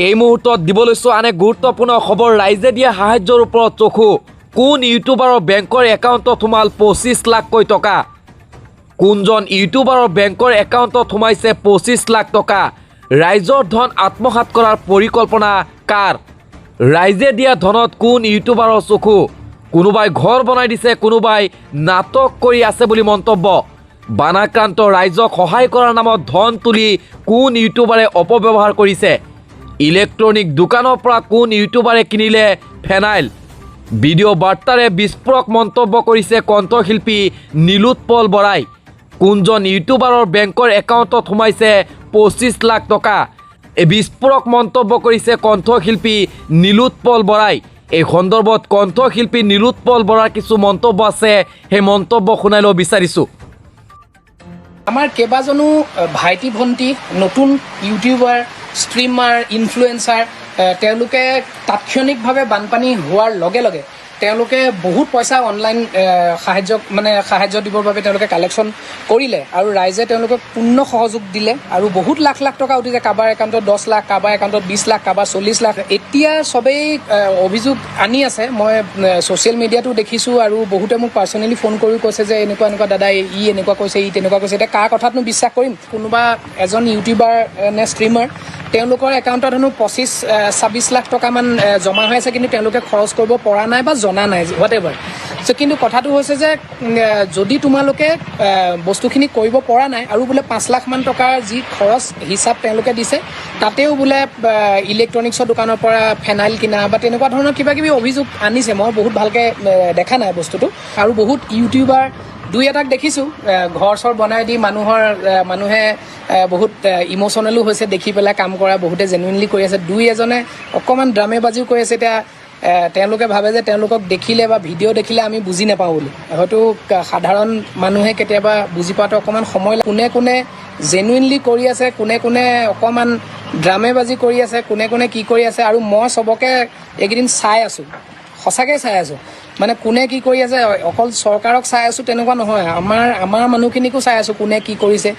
এই মুহূৰ্তত দিব লৈছোঁ আন এক গুৰুত্বপূৰ্ণ খবৰ। ৰাইজে দিয়া সাহায্যৰ ওপৰত চকু। কোন ইউটিউবাৰৰ বেংকৰ একাউণ্টত সোমাল 25 লাখকৈ টকা? কোনজন ইউটিউবাৰৰ বেংকৰ একাউণ্টত সোমাইছে 25 লাখ টকা? ৰাইজৰ ধন আত্মসাৎ কৰাৰ পৰিকল্পনা কাৰ? ৰাইজে দিয়া ধনত কোন ইউটিউবাৰৰ চকু? কোনোবাই ঘৰ বনাই দিছে, কোনোবাই নাটক কৰি আছে বুলি মন্তব্য। বানাক্ৰান্ত ৰাইজক সহায় কৰাৰ নামত ধন তুলি কোন ইউটিউবাৰে অপব্যৱহাৰ কৰিছে? ইলেক্ট্ৰনিক দোকানৰ পৰা কোন ইউটিউবাৰে কিনিলে ফেনাইল? ভিডিঅ' বাৰ্তাৰে বিস্ফোৰক মন্তব্য কৰিছে কণ্ঠশিল্পী নীলোৎপল বৰাই। কোনজন ইউটিউবাৰৰ বেংকৰ একাউণ্টত সোমাইছে 25 লাখ টকা? এই বিস্ফোৰক মন্তব্য কৰিছে কণ্ঠশিল্পী নীলোৎপল বৰাই। এই সন্দৰ্ভত কণ্ঠশিল্পী নীলোৎপল বৰাৰ কিছু মন্তব্য আছে, সেই মন্তব্য শুনাই ল'ব বিচাৰিছোঁ। আমাৰ কেইবাজনো ভাইটি ভণ্টি নতুন ইউটিউবাৰ, ষ্ট্ৰীমাৰ, ইনফ্লুৱেঞ্চাৰ, তেওঁলোকে তাৎক্ষণিকভাৱে বানপানী হোৱাৰ লগে লগে তেওঁলোকে বহুত পইচা অনলাইন সাহায্য দিবৰ বাবে তেওঁলোকে কালেকশ্যন কৰিলে আৰু ৰাইজে তেওঁলোকক পূৰ্ণ সহযোগ দিলে আৰু বহুত লাখ লাখ টকা উঠিছে। কাৰোবাৰ একাউণ্টত 10 লাখ, কাৰোবাৰ একাউণ্টত 20 লাখ, কাৰোবাৰ 40 লাখ। এতিয়া চবেই অভিযোগ আনি আছে। মই ছ'চিয়েল মিডিয়াতো দেখিছোঁ আৰু বহুতে মোক পাৰ্চনেলি ফোন কৰি কৈছে যে এনেকুৱা দাদা ই এনেকুৱা কৈছে, ই তেনেকুৱা কৈছে। এতিয়া কাৰ কথাতনো বিশ্বাস কৰিম? কোনোবা এজন ইউটিউবাৰ নে ষ্ট্ৰীমাৰ, তেওঁলোকৰ একাউণ্টত হেনো 25-26 লাখ টকামান জমা হৈ আছে, কিন্তু তেওঁলোকে খৰচ কৰিব পৰা নাই বা জনা নাই, হোৱাট এভাৰ। চ' কিন্তু কথাটো হৈছে যে যদি তোমালোকে বস্তুখিনি কৰিব পৰা নাই আৰু বোলে 5 লাখমান টকাৰ যি খৰচ হিচাপ তেওঁলোকে দিছে, তাতেও বোলে ইলেক্ট্ৰনিক্সৰ দোকানৰ পৰা ফেনাইল কিনা বা তেনেকুৱা ধৰণৰ কিবা কিবি অভিযোগ আনিছে। মই বহুত ভালকৈ দেখা নাই বস্তুটো। আৰু বহুত ইউটিউবাৰ দুই এটাক দেখিছোঁ ঘৰ চৰ বনাই দি মানুহে বহুত ইম'চনেলো হৈছে দেখি পেলাই কাম কৰা, বহুতে জেনুইনলি কৰি আছে। দুই এজনে অকণমান ড্ৰামেবাজিও কৰি আছে। এতিয়া তেওঁলোকে ভাবে যে তেওঁলোকক দেখিলে বা ভিডিঅ' দেখিলে আমি বুজি নাপাওঁ বুলি। হয়তো সাধাৰণ মানুহে কেতিয়াবা বুজি পোৱাটো অকণমান সময় লাগে। কোনে জেনুইনলি কৰি আছে, কোনে অকণমান ড্ৰামেবাজি কৰি আছে, কোনে কি কৰি আছে। আৰু মই চবকে এইকেইদিন চাই আছোঁ, সঁচাকৈ চাই আছোঁ। মানে কোনে কি কৰি আছে, অকল চৰকাৰক চাই আছোঁ তেনেকুৱা নহয়, আমাৰ মানুহখিনিকো চাই আছোঁ কোনে কি কৰিছে।